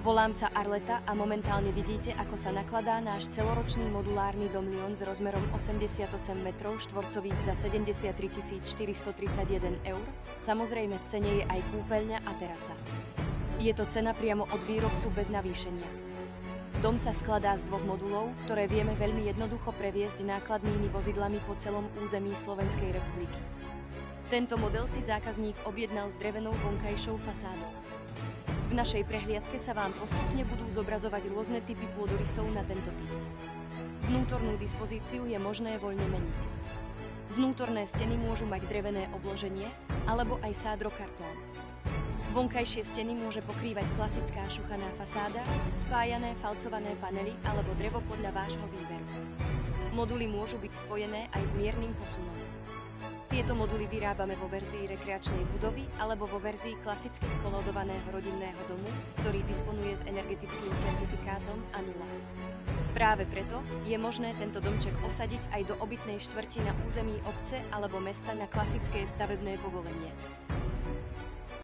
Volám sa Arleta a momentálne vidíte, ako sa nakladá náš celoročný modulárny dom Lyon s rozmerom 88 metrov štvorcových za 73 431 eur. Samozrejme v cene je aj kúpeľňa a terasa. Je to cena priamo od výrobcu bez navýšenia. Dom sa skladá z dvoch modulov, ktoré vieme veľmi jednoducho previesť nákladnými vozidlami po celom území Slovenskej republiky. Tento model si zákazník objednal s drevenou vonkajšou fasádou. V našej prehliadke sa vám postupne budú zobrazovať rôzne typy pôdorysov na tento typ. Vnútornú dispozíciu je možné voľne meniť. Vnútorné steny môžu mať drevené obloženie alebo aj sádrokartón. Vonkajšie steny môže pokrývať klasická šuchaná fasáda, spájané falcované panely alebo drevo podľa vášho výberu. Moduly môžu byť spojené aj s miernym posunom. Tieto moduly vyrábame vo verzii rekreačnej budovy alebo vo verzii klasicky skolódovaného rodinného domu, ktorý disponuje s energetickým certifikátom A0. Práve preto je možné tento domček osadiť aj do obytnej štvrti na území obce alebo mesta na klasické stavebné povolenie.